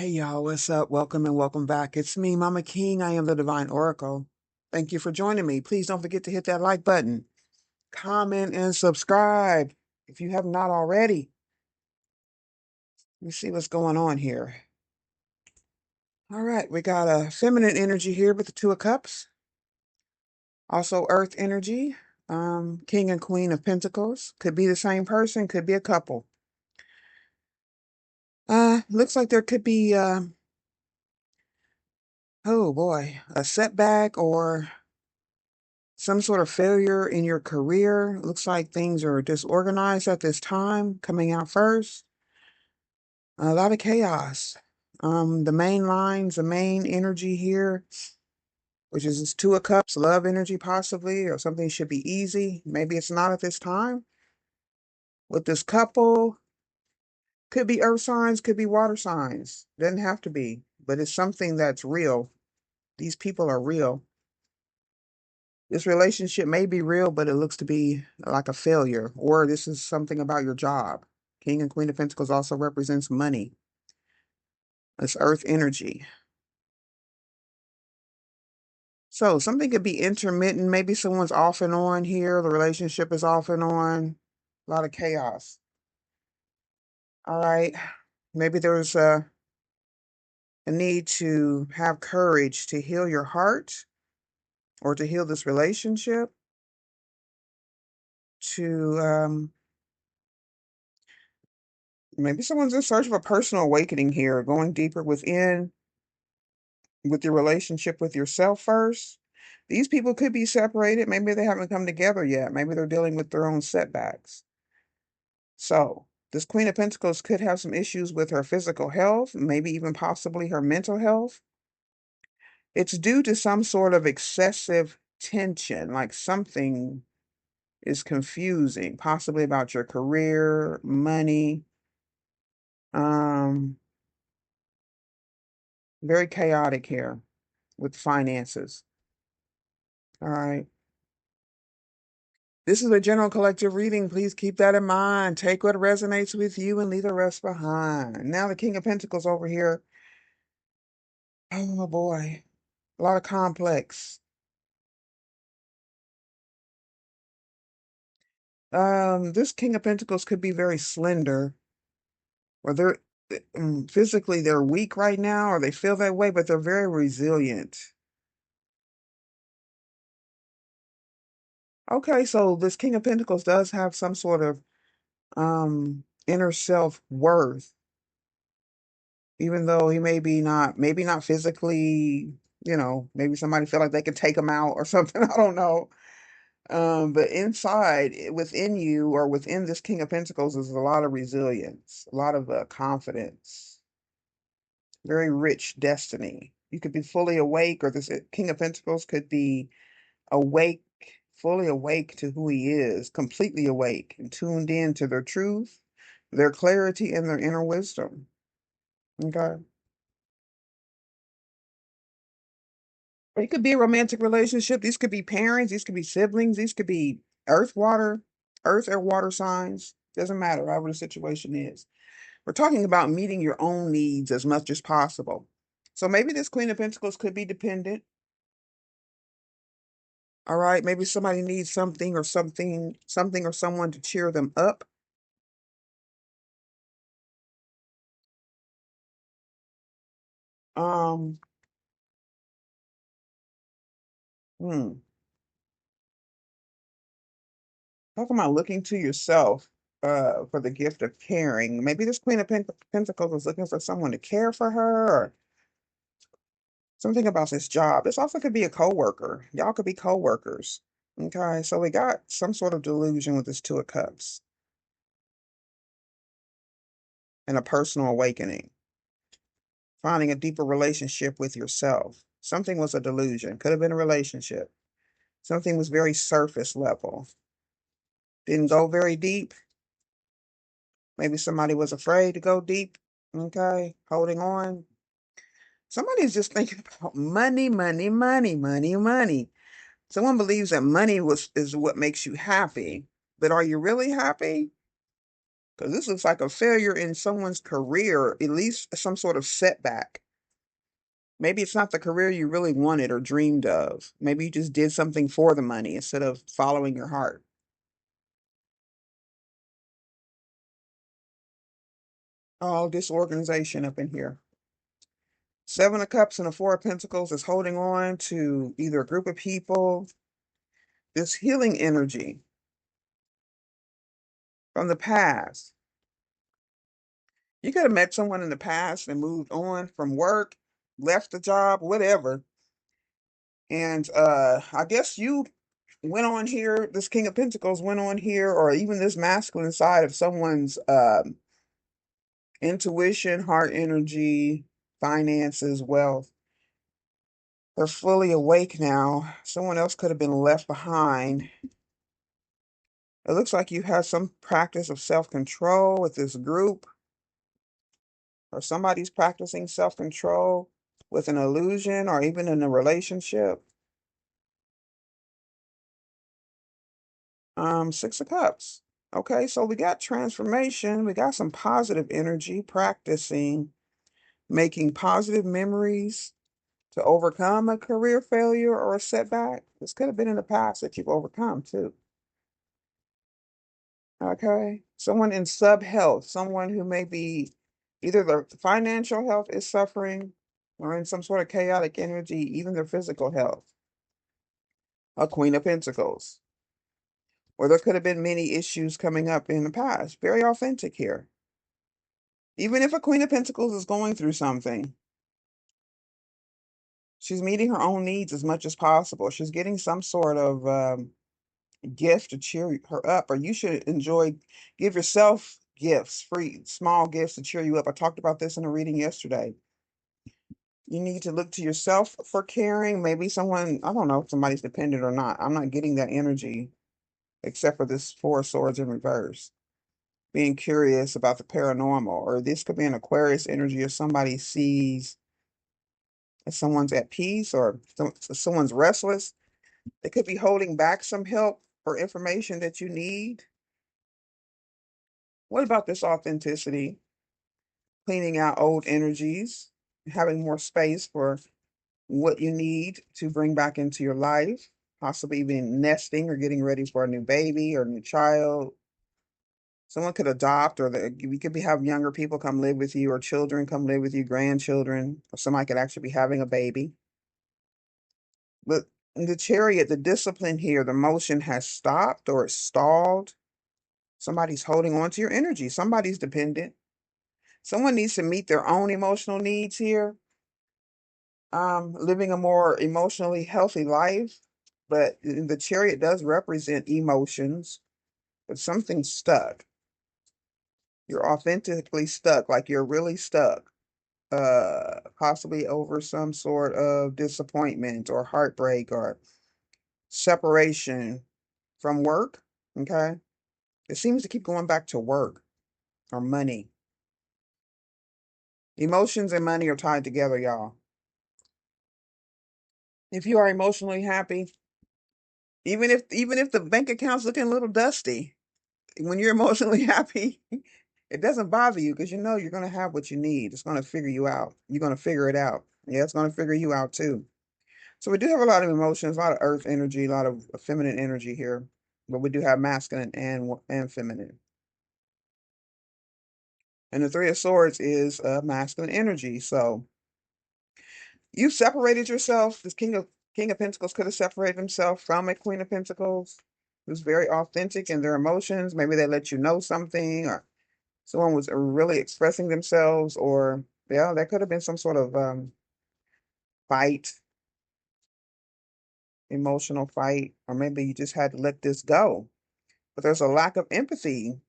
Hey y'all, what's up? Welcome and welcome back. It's me, Mama King. I am the Divine Oracle. Thank you for joining me. Please don't forget to hit that like button, comment, and subscribe if you have not already. Let me see what's going on here. All right, we got a feminine energy here with the Two of Cups. Also, Earth energy, King and Queen of Pentacles. Could be the same person, could be a couple. Looks like there could be, oh boy, a setback or some sort of failure in your career. Looks like things are disorganized at this time, coming out first. A lot of chaos. The main lines, the main energy here, which is this Two of Cups, love energy possibly, or something should be easy. Maybe it's not at this time. With this couple, could be earth signs, could be water signs. Doesn't have to be, but it's something that's real. These people are real. This relationship may be real, but it looks to be like a failure, or this is something about your job. King and Queen of Pentacles also represents money. It's earth energy. So something could be intermittent. Maybe someone's off and on here. The relationship is off and on. A lot of chaos. All right. Maybe there's a need to have courage to heal your heart or to heal this relationship, to maybe someone's in search of a personal awakening here, going deeper within with your relationship with yourself first. These people could be separated. Maybe they haven't come together yet. Maybe they're dealing with their own setbacks. So, this Queen of Pentacles could have some issues with her physical health, maybe even possibly her mental health. It's due to some sort of excessive tension, like something is confusing, possibly about your career, money, um, very chaotic here with finances. All right. This is a general collective reading. Please keep that in mind. Take what resonates with you and leave the rest behind. Now the King of Pentacles over here. Oh boy. A lot of complex. This King of Pentacles could be very slender, or they're physically they're weak right now, or they feel that way, but they're very resilient. Okay, so this King of Pentacles does have some sort of inner self-worth, even though he maybe not physically, maybe somebody feel like they could take him out or something. I don't know. But inside, within you or within this King of Pentacles is a lot of resilience, a lot of confidence, very rich destiny. You could be fully awake, or this King of Pentacles could be awake, fully awake to who he is, completely awake and tuned in to their truth, their clarity, and their inner wisdom. Okay. It could be a romantic relationship. These could be parents. These could be siblings. These could be earth or water signs. Doesn't matter, however the situation is. We're talking about meeting your own needs as much as possible. So maybe this Queen of Pentacles could be dependent. All right. Maybe somebody needs something or someone to cheer them up. Um, hmm. Talking about looking to yourself for the gift of caring. Maybe this Queen of Pentacles is looking for someone to care for her, or something about this job. This also could be a coworker. Y'all could be coworkers. Okay, so we got some sort of delusion with this Two of Cups and a personal awakening, finding a deeper relationship with yourself. Something was a delusion. Could have been a relationship. Something was very surface level. Didn't go very deep. Maybe somebody was afraid to go deep. Okay, holding on. Somebody's just thinking about money, money, money, money, money. Someone believes that money is what makes you happy. But are you really happy? Because this looks like a failure in someone's career, at least some sort of setback. Maybe it's not the career you really wanted or dreamed of. Maybe you just did something for the money instead of following your heart. All disorganization up in here. Seven of Cups and the Four of Pentacles is holding on to either a group of people, this healing energy from the past. You could have met someone in the past and moved on from work, left the job, whatever. And I guess you went on here, this King of Pentacles went on here, or even this masculine side of someone's intuition, heart energy, finances, wealth. They're fully awake now. Someone else could have been left behind. It looks like you have some practice of self-control with this group, or somebody's practicing self-control with an illusion or even in a relationship. Six of Cups. Okay, so we got transformation. We got some positive energy, practicing, making positive memories to overcome a career failure or a setback. This could have been in the past that you've overcome too. Okay, someone in sub health, someone who may be either their financial health is suffering or in some sort of chaotic energy, even their physical health. A Queen of Pentacles. Or there could have been many issues coming up in the past. Very authentic here. Even if a Queen of Pentacles is going through something, she's meeting her own needs as much as possible. She's getting some sort of gift to cheer her up, or you should give yourself gifts, free, small gifts to cheer you up. I talked about this in a reading yesterday. You need to look to yourself for caring. Maybe someone, I don't know if somebody's dependent or not. I'm not getting that energy except for this Four of Swords in reverse. Being curious about the paranormal, or this could be an Aquarius energy, or somebody sees if someone's at peace or someone's restless. They could be holding back some help or information that you need. What about this authenticity? Cleaning out old energies, having more space for what you need to bring back into your life, possibly even nesting or getting ready for a new baby or new child. Someone could adopt, or you could have younger people come live with you, or children come live with you, grandchildren, or somebody could actually be having a baby. But in the Chariot, the discipline here, the motion has stopped or it's stalled. Somebody's holding on to your energy. Somebody's dependent. Someone needs to meet their own emotional needs here. Living a more emotionally healthy life. But the Chariot does represent emotions, but something's stuck. You're authentically stuck, like you're really stuck. Possibly over some sort of disappointment or heartbreak or separation from work. Okay. It seems to keep going back to work or money. Emotions and money are tied together, y'all. If you are emotionally happy, even if the bank account's looking a little dusty, when you're emotionally happy, it doesn't bother you because you know you're going to have what you need. It's going to figure you out. You're going to figure it out. Yeah, it's going to figure you out too. So we do have a lot of emotions, a lot of earth energy, a lot of feminine energy here, but we do have masculine and feminine. And the Three of Swords is masculine energy. So you've separated yourself. This King of Pentacles could have separated himself from a Queen of Pentacles who's very authentic in their emotions. Maybe they let you know something, or someone was really expressing themselves, or yeah, there could have been some sort of fight, emotional fight, or maybe you just had to let this go. But there's a lack of empathy.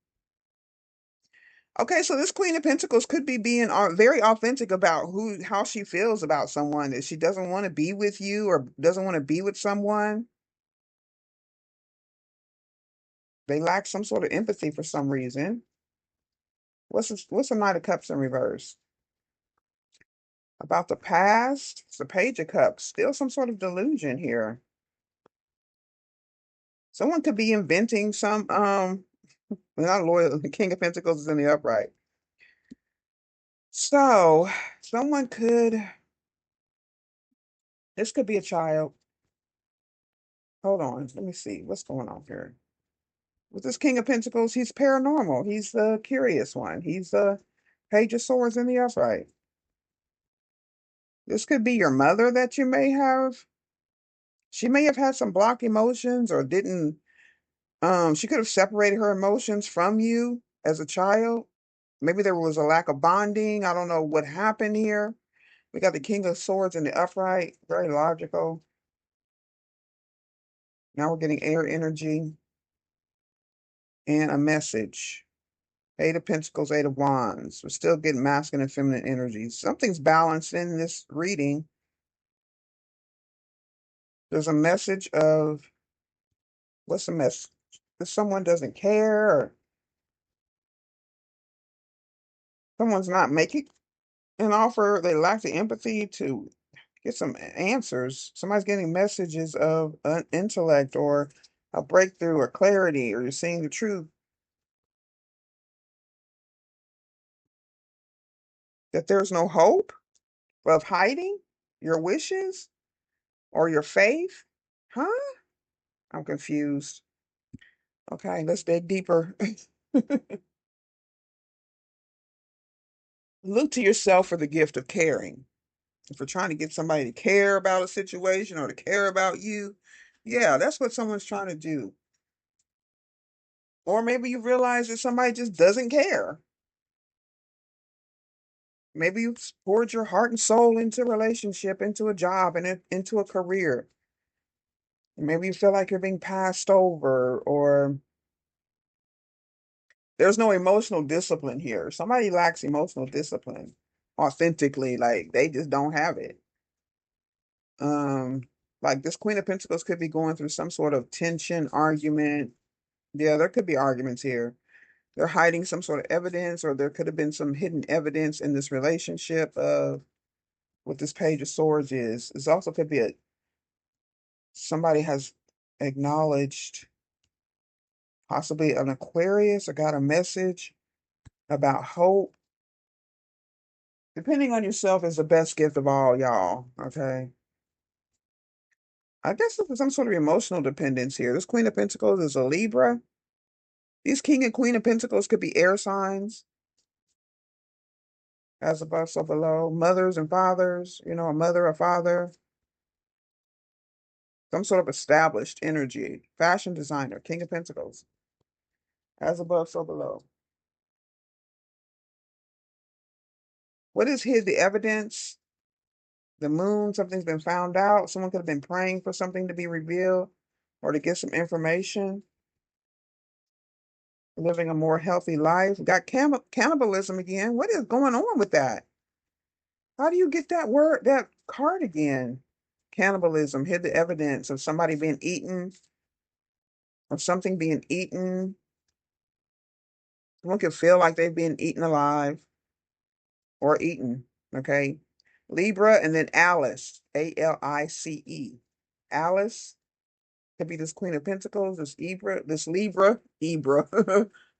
Okay, so this Queen of Pentacles could be being very authentic about how she feels about someone, that she doesn't want to be with you or doesn't want to be with someone. They lack some sort of empathy for some reason. What's the Knight of Cups in reverse? About the past? It's the Page of Cups. Still some sort of delusion here. Someone could be inventing some Not loyal. The King of Pentacles is in the upright. So, someone could, this could be a child. Hold on. Let me see. What's going on here? With this King of Pentacles, he's paranormal. He's the curious one. He's the Page of Swords in the upright. This could be your mother that you may have. She may have had some block emotions or didn't, she could have separated her emotions from you as a child. Maybe there was a lack of bonding. I don't know what happened here. We got the King of Swords in the upright. Very logical. Now we're getting air energy and a message. Eight of Pentacles, Eight of Wands. We're still getting masculine and feminine energies. Something's balanced in this reading. There's a message of, what's the message? If someone doesn't care or someone's not making an offer, they lack the empathy to get some answers. Somebody's getting messages of an intellect or a breakthrough or clarity, or you're seeing the truth. That there's no hope of hiding your wishes or your faith. Huh? I'm confused. Okay, let's dig deeper. Look to yourself for the gift of caring. If we're trying to get somebody to care about a situation or to care about you, yeah, that's what someone's trying to do. Or maybe you realize that somebody just doesn't care. Maybe you poured your heart and soul into a relationship, into a job, and into a career. Maybe you feel like you're being passed over, or there's no emotional discipline here. Somebody lacks emotional discipline authentically, like they just don't have it. Um, like this Queen of Pentacles could be going through some sort of tension, argument. Yeah, there could be arguments here. They're hiding some sort of evidence, or there could have been some hidden evidence in this relationship of what this Page of Swords is. This also could be somebody has acknowledged possibly an Aquarius or got a message about hope. Depending on yourself is the best gift of all, y'all. Okay. I guess there's some sort of emotional dependence here. This Queen of Pentacles is a Libra. These King and Queen of Pentacles could be air signs, as above, so below. Mothers and fathers, a mother or father. Some sort of established energy. Fashion designer, King of Pentacles. As above, so below. What is hid the evidence? The moon, something's been found out. Someone could have been praying for something to be revealed or to get some information. Living a more healthy life. Got cannibalism again. What is going on with that? How do you get that word, that card again? Cannibalism, hid the evidence of somebody being eaten, of something being eaten. Someone can feel like they've been eaten alive or eaten. Okay. Libra and then Alice, Alice. Alice could be this Queen of Pentacles, this Libra,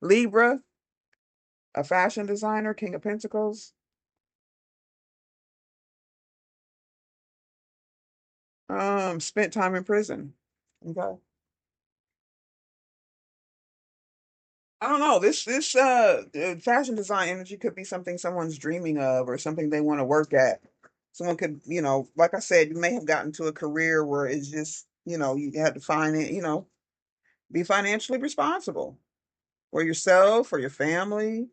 Libra, a fashion designer, King of Pentacles. Spent time in prison. Okay. I don't know. This fashion design energy could be something someone's dreaming of or something they want to work at. Someone could, like I said, you may have gotten to a career where it's just, you had to find it, be financially responsible for yourself, for your family.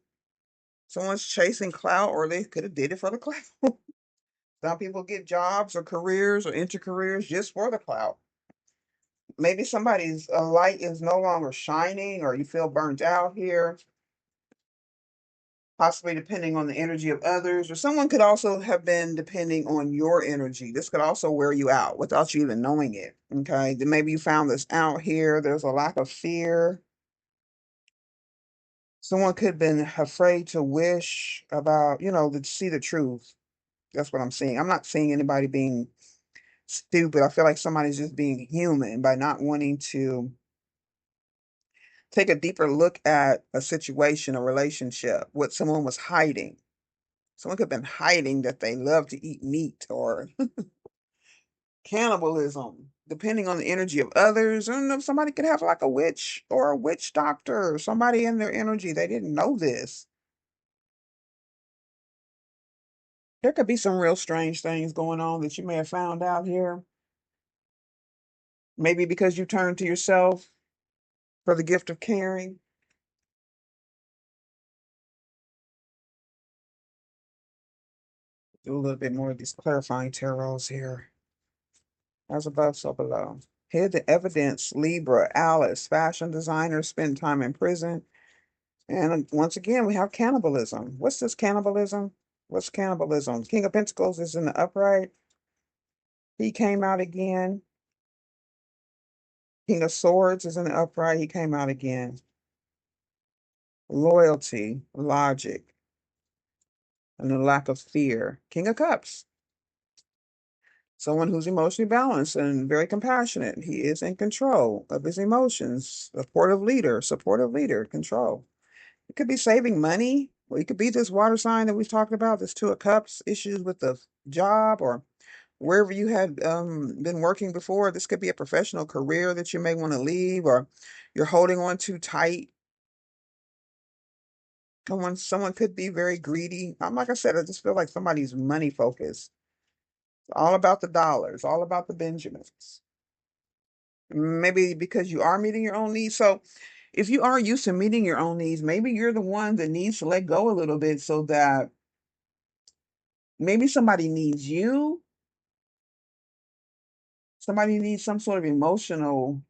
Someone's chasing clout, or they could have did it for the clout. Some people get jobs or careers or enter careers just for the clout. Maybe somebody's light is no longer shining, or you feel burnt out here, possibly depending on the energy of others, or someone could also have been depending on your energy. This could also wear you out without you even knowing it. Okay. Then maybe you found this out here. There's a lack of fear. Someone could have been afraid to wish about, to see the truth. That's what I'm seeing. I'm not seeing anybody being stupid. I feel like somebody's just being human by not wanting to take a deeper look at a situation, a relationship, what someone was hiding. Someone could have been hiding that they love to eat meat or cannibalism, depending on the energy of others. I don't know, somebody could have like a witch or a witch doctor or somebody in their energy. They didn't know this. There could be some real strange things going on that you may have found out here. Maybe because you turned to yourself for the gift of caring. Do a little bit more of these clarifying tarots here. As above, so below. Hidden evidence, Libra, Alice, fashion designer, spent time in prison. And once again, we have cannibalism. What's this cannibalism? What's cannibalism? King of Pentacles is in the upright. He came out again. King of Swords is in the upright. He came out again. Loyalty, logic, and the lack of fear. King of Cups. Someone who's emotionally balanced and very compassionate. He is in control of his emotions. Supportive leader, control. It could be saving money. Or it could be this water sign that we've talked about, this Two of Cups, issues with the job or wherever you had been working before. This could be a professional career that you may want to leave, or you're holding on too tight. Someone could be very greedy. Like I said, I just feel like somebody's money focused. All about the dollars, all about the Benjamins. Maybe because you are meeting your own needs. So if you are used to meeting your own needs, maybe you're the one that needs to let go a little bit so that maybe somebody needs you. Somebody needs some sort of emotional.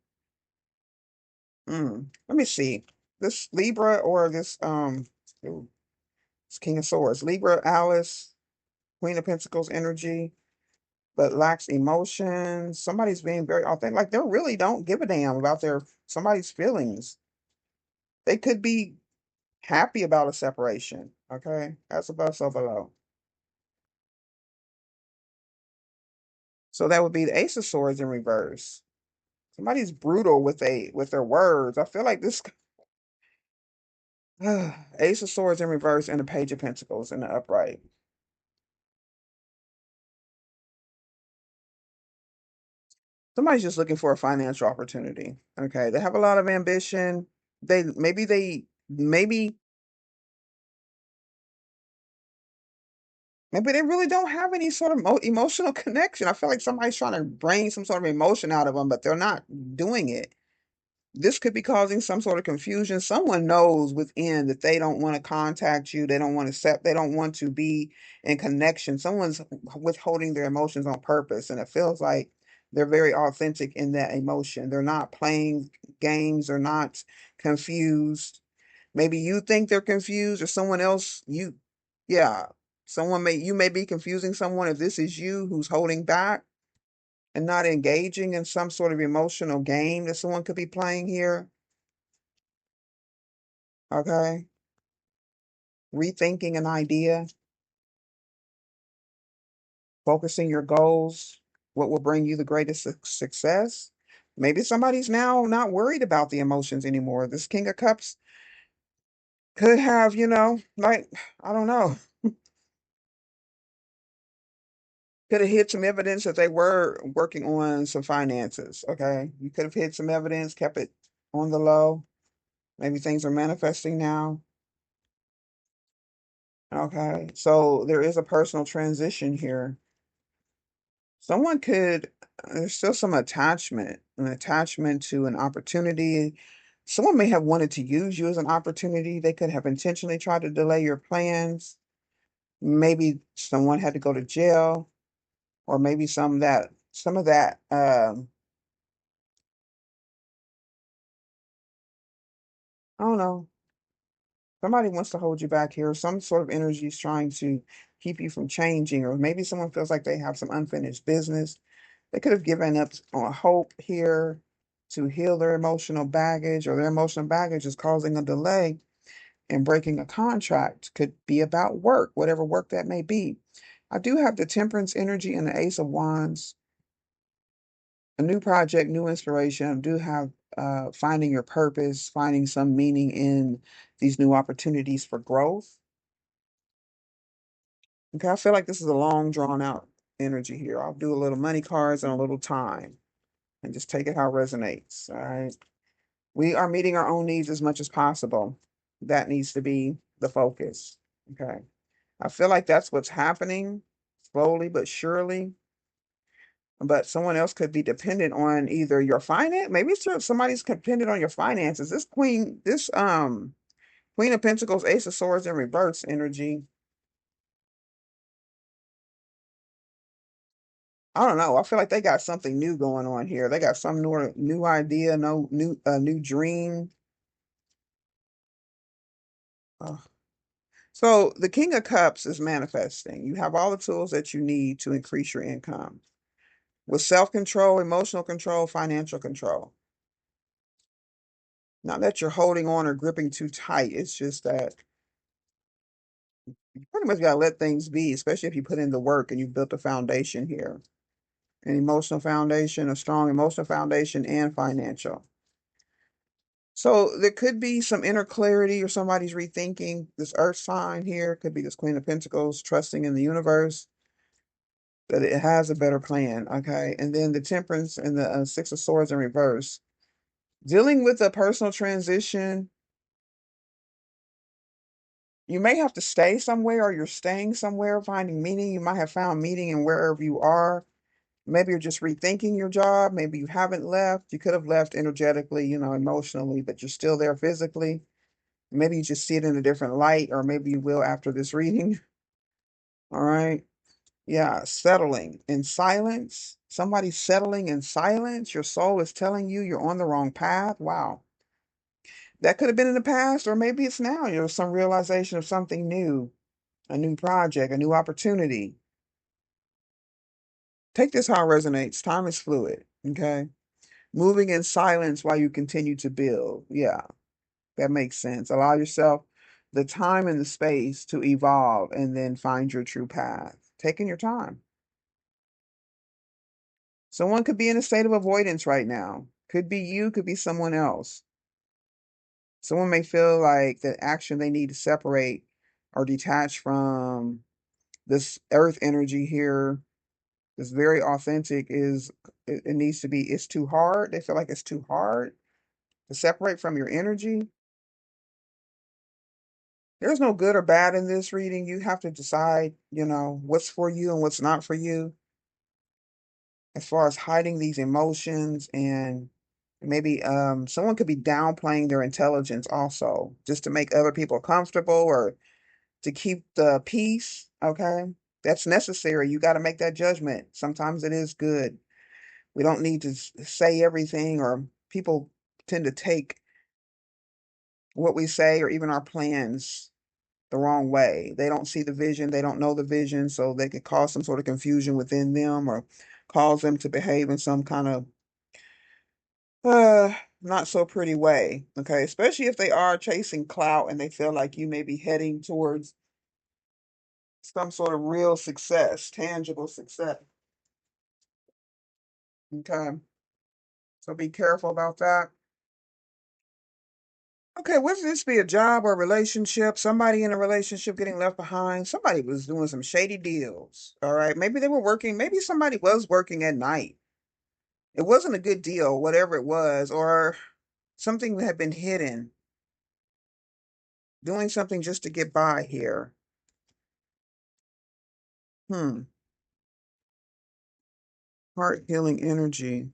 Let me see. This Libra or ooh, this King of Swords. Libra, Alice, Queen of Pentacles energy, but lacks emotions. Somebody's being very authentic. Like they really don't give a damn about somebody's feelings. They could be happy about a separation. Okay. That's above, so below. So that would be the Ace of Swords in reverse. Somebody's brutal with their words. I feel like this Ace of Swords in reverse and the Page of Pentacles in the upright. Somebody's just looking for a financial opportunity. Okay. They have a lot of ambition. Maybe maybe they really don't have any sort of emotional connection. I feel like somebody's trying to bring some sort of emotion out of them, but they're not doing it. This could be causing some sort of confusion. Someone knows within that they don't want to contact you. They don't want to they don't want to be in connection. Someone's withholding their emotions on purpose. And it feels like they're very authentic in that emotion. They're not playing games. They're not confused. Maybe you think they're confused or someone else, yeah, you may be confusing someone if this is you who's holding back and not engaging in some sort of emotional game that someone could be playing here. Okay. Rethinking an idea, focusing your goals, what will bring you the greatest success. Maybe somebody's now not worried about the emotions anymore. This King of Cups could have, like, I don't know, could have hid some evidence that they were working on some finances. Okay. You could have hid some evidence, kept it on the low. Maybe things are manifesting now. Okay. So there is a personal transition here. Someone could, there's still some attachment, an attachment to an opportunity. Someone may have wanted to use you as an opportunity. They could have intentionally tried to delay your plans. Maybe someone had to go to jail, or maybe some of that, I don't know. Somebody wants to hold you back here. Some sort of energy is trying to keep you from changing, or maybe someone feels like they have some unfinished business. They could have given up on hope here to heal their emotional baggage, or their emotional baggage is causing a delay in breaking a contract. Could be about work, whatever work that may be. I do have the Temperance energy and the Ace of Wands. A new project, new inspiration. I do have finding your purpose, finding some meaning in these new opportunities for growth. Okay, I feel like this is a long, drawn out energy here. I'll do a little money cards and a little time and just take it how it resonates. All right. We are meeting our own needs as much as possible. That needs to be the focus. Okay. I feel like that's what's happening slowly but surely. But someone else could be dependent on either your finance. Maybe somebody's dependent on your finances. This Queen of Pentacles, Ace of Swords in reverse energy. I don't know. I feel like they got something new going on here. They got some new idea, no new dream. Uh, so the King of Cups is manifesting. You have all the tools that you need to increase your income with self-control, emotional control, financial control. Not that you're holding on or gripping too tight. It's just that you pretty much gotta let things be, especially if you put in the work and you've built a foundation here. An emotional foundation, a strong emotional foundation, and financial. So there could be some inner clarity or somebody's rethinking this earth sign here. Could be this Queen of Pentacles, trusting in the universe that it has a better plan. Okay. And then the Temperance and the Six of Swords in reverse. Dealing with a personal transition. You may have to stay somewhere or you're staying somewhere, finding meaning. You might have found meaning in wherever you are. Maybe you're just rethinking your job. Maybe you haven't left. You could have left energetically, emotionally, but you're still there physically. Maybe you just see it in a different light, or maybe you will after this reading. All right. Yeah. Settling in silence. Somebody's settling in silence. Your soul is telling you you're on the wrong path. Wow. That could have been in the past, or maybe it's now. Some realization of something new, a new project, a new opportunity. Take this how it resonates. Time is fluid. Okay. Moving in silence while you continue to build. Yeah, that makes sense. Allow yourself the time and the space to evolve and then find your true path. Taking your time. Someone could be in a state of avoidance right now. Could be you, could be someone else. Someone may feel like the action they need to separate or detach from this earth energy here. This very authentic it needs to be, it's too hard. They feel like it's too hard to separate from your energy. There's no good or bad in this reading. You have to decide, what's for you and what's not for you, as far as hiding these emotions. And maybe someone could be downplaying their intelligence also, just to make other people comfortable or to keep the peace. Okay. That's necessary. You got to make that judgment. Sometimes it is good. We don't need to say everything, or people tend to take what we say or even our plans the wrong way. They don't see the vision, they don't know the vision, so they could cause some sort of confusion within them or cause them to behave in some kind of not so pretty way. Okay, especially if they are chasing clout and they feel like you may be heading towards some sort of real success, tangible success. Okay, so be careful about that. Okay, whether this be a job or a relationship, somebody in a relationship getting left behind, somebody was doing some shady deals. All right. Maybe they were working, maybe somebody was working at night. It wasn't a good deal, whatever it was, or something that had been hidden, doing something just to get by here. Hmm. Heart healing energy.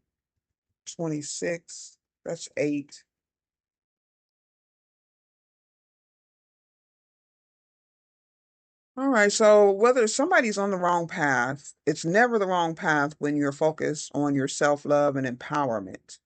26. That's 8. All right. So whether somebody's on the wrong path, it's never the wrong path when you're focused on your self-love and empowerment.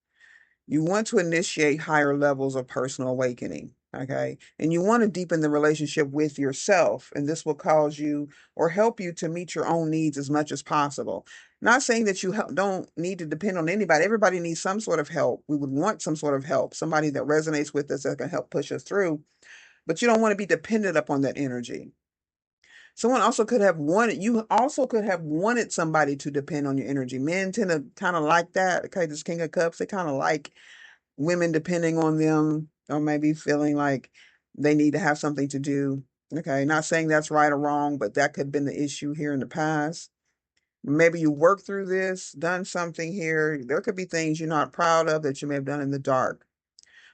You want to initiate higher levels of personal awakening, okay? And you want to deepen the relationship with yourself, and this will cause you or help you to meet your own needs as much as possible. Not saying that you don't need to depend on anybody. Everybody needs some sort of help. We would want some sort of help, somebody that resonates with us that can help push us through, but you don't want to be dependent upon that energy. Someone also could have wanted, you also could have wanted somebody to depend on your energy. Men tend to kind of like that. Okay, this King of Cups, they kind of like women depending on them, or maybe feeling like they need to have something to do. Okay, not saying that's right or wrong, but that could have been the issue here in the past. Maybe you worked through this, done something here. There could be things you're not proud of that you may have done in the dark.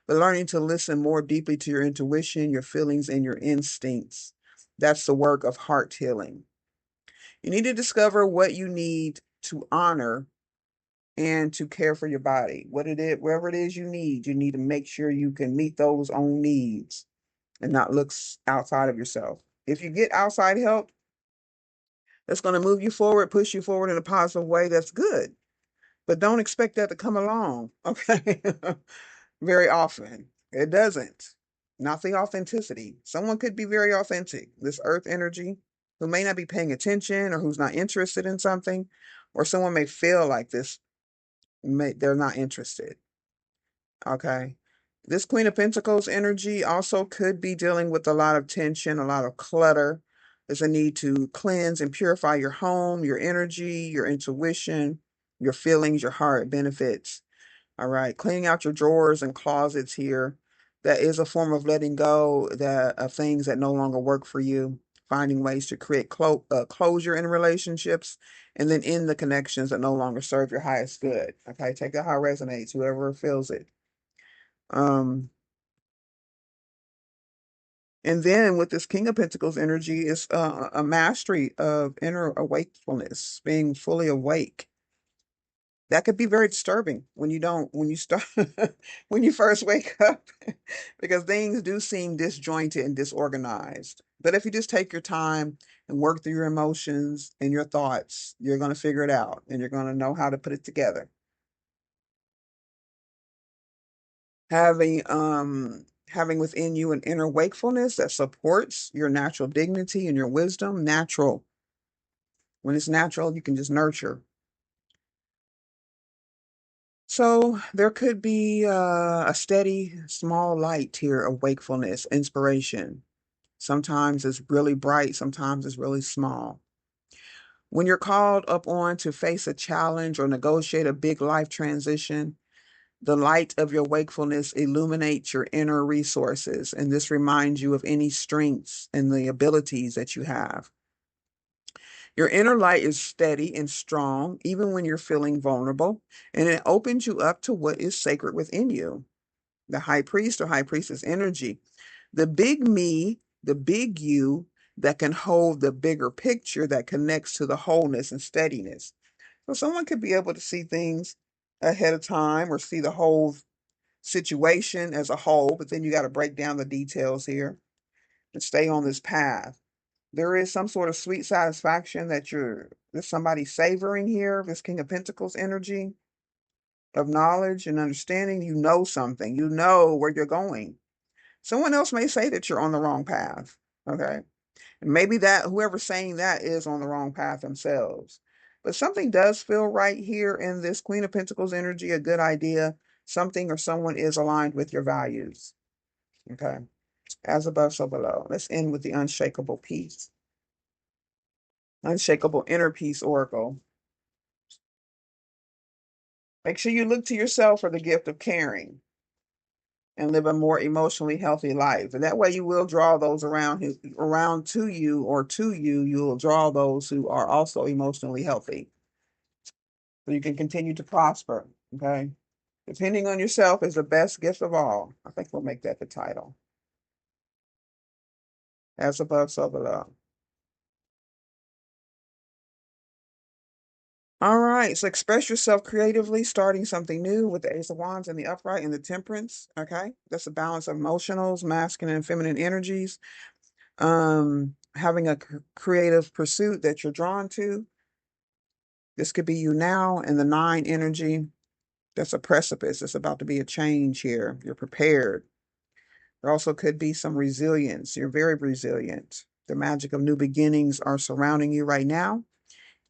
But learning to listen more deeply to your intuition, your feelings, and your instincts. That's the work of heart healing. You need to discover what you need to honor and to care for your body. What it is, wherever it is you need to make sure you can meet those own needs and not look outside of yourself. If you get outside help, that's going to move you forward, push you forward in a positive way. That's good. But don't expect that to come along, okay? Very often. It doesn't. Not the authenticity. Someone could be very authentic, this earth energy, who may not be paying attention or who's not interested in something, or someone may feel like they're not interested. Okay. This Queen of Pentacles energy also could be dealing with a lot of tension, a lot of clutter. There's a need to cleanse and purify your home, your energy, your intuition, your feelings, your heart benefits. All right. Cleaning out your drawers and closets here. That is a form of letting go of things that no longer work for you. Finding ways to create closure in relationships, and then end the connections that no longer serve your highest good. Okay. Take that how it resonates, whoever feels it. Um, and then with this King of Pentacles energy is a mastery of inner awakefulness, being fully awake. That could be very disturbing when you start, when you first wake up, because things do seem disjointed and disorganized. But if you just take your time and work through your emotions and your thoughts, you're going to figure it out and you're going to know how to put it together. Having within you an inner wakefulness that supports your natural dignity and your wisdom. Natural. When it's natural, you can just nurture. So there could be a steady small light here of wakefulness, inspiration. Sometimes it's really bright, sometimes it's really small. When you're called up on to face a challenge or negotiate a big life transition, the light of your wakefulness illuminates your inner resources, and this reminds you of any strengths and the abilities that you have. Your inner light is steady and strong, even when you're feeling vulnerable, and it opens you up to what is sacred within you. The high priest or high priestess energy, the big me, the big you that can hold the bigger picture that connects to the wholeness and steadiness. So someone could be able to see things ahead of time or see the whole situation as a whole, but then you got to break down the details here and stay on this path. There is some sort of sweet satisfaction there's somebody savoring here, this King of Pentacles energy of knowledge and understanding. You know something, you know where you're going. Someone else may say that you're on the wrong path. Okay. And maybe that whoever's saying that is on the wrong path themselves. But something does feel right here in this Queen of Pentacles energy, a good idea. Something or someone is aligned with your values. Okay. As above, so below. Let's end with the unshakable peace. Unshakable inner peace oracle. Make sure you look to yourself for the gift of caring and live a more emotionally healthy life. And that way you will draw those around to you, or to you, you'll draw those who are also emotionally healthy. So you can continue to prosper. Okay. Depending on yourself is the best gift of all. I think we'll make that the title. As above, so below. All right, so express yourself creatively, starting something new with the Ace of Wands and the upright and the Temperance. Okay, that's a balance of emotionals, masculine and feminine energies. Having a creative pursuit that you're drawn to. This could be you now. And the 9 energy, that's a precipice. It's about to be a change here. You're prepared. There also could be some resilience. You're very resilient. The magic of new beginnings are surrounding you right now,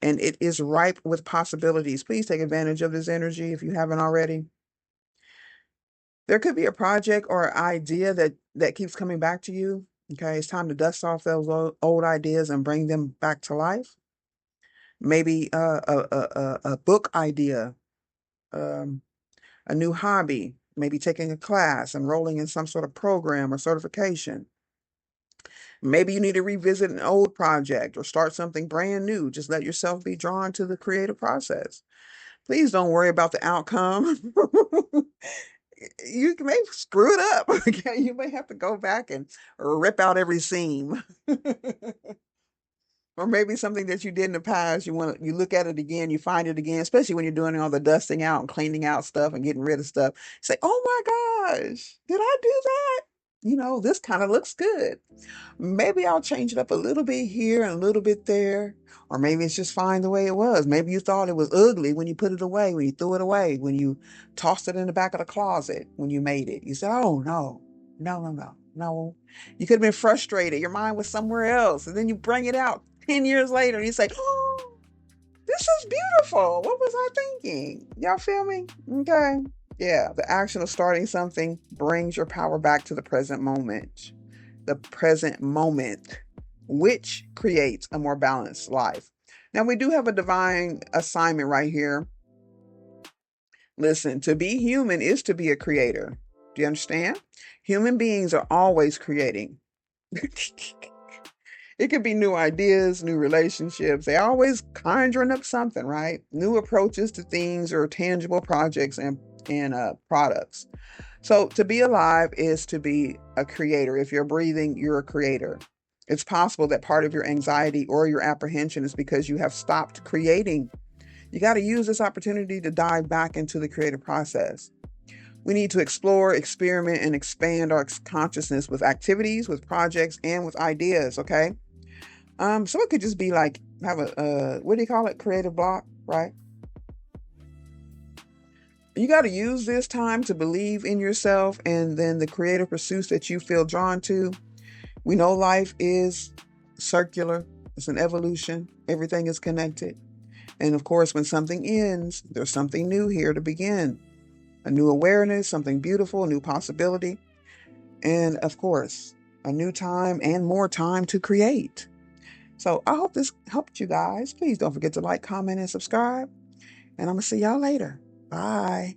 and it is ripe with possibilities. Please take advantage of this energy if you haven't already. There could be a project or idea that keeps coming back to you. Okay, it's time to dust off those old ideas and bring them back to life. Maybe a book idea, a new hobby, maybe taking a class, enrolling in some sort of program or certification. Maybe you need to revisit an old project or start something brand new. Just let yourself be drawn to the creative process. Please don't worry about the outcome. You may screw it up. Okay, you may have to go back and rip out every seam. Or maybe something that you did in the past, you look at it again, you find it again, especially when you're doing all the dusting out and cleaning out stuff and getting rid of stuff. Say, oh my gosh, did I do that? This kind of looks good. Maybe I'll change it up a little bit here and a little bit there. Or maybe it's just fine the way it was. Maybe you thought it was ugly when you put it away, when you threw it away, when you tossed it in the back of the closet when you made it. You said, oh no, no, no, no, no. You could have been frustrated. Your mind was somewhere else. And then you bring it out 10 years later and you say, oh, this is beautiful. What was I thinking? Y'all feel me? Okay. Yeah, the action of starting something brings your power back to the present moment. The present moment, which creates a more balanced life. Now, we do have a divine assignment right here. Listen, to be human is to be a creator. Do you understand? Human beings are always creating. It could be new ideas, new relationships. They're always conjuring up something, right? New approaches to things or tangible projects and products. So to be alive is to be a creator. If you're breathing, you're a creator. It's possible that part of your anxiety or your apprehension is because you have stopped creating. You got to use this opportunity to dive back into the creative process. We need to explore, experiment, and expand our consciousness with activities, with projects, and with ideas, okay? So it could just be like, have what do you call it? Creative block, right? You got to use this time to believe in yourself and then the creative pursuits that you feel drawn to. We know life is circular. It's an evolution. Everything is connected. And of course, when something ends, there's something new here to begin. A new awareness, something beautiful, a new possibility. And of course, a new time and more time to create. So I hope this helped you guys. Please don't forget to like, comment, and subscribe. And I'm going to see y'all later. Bye.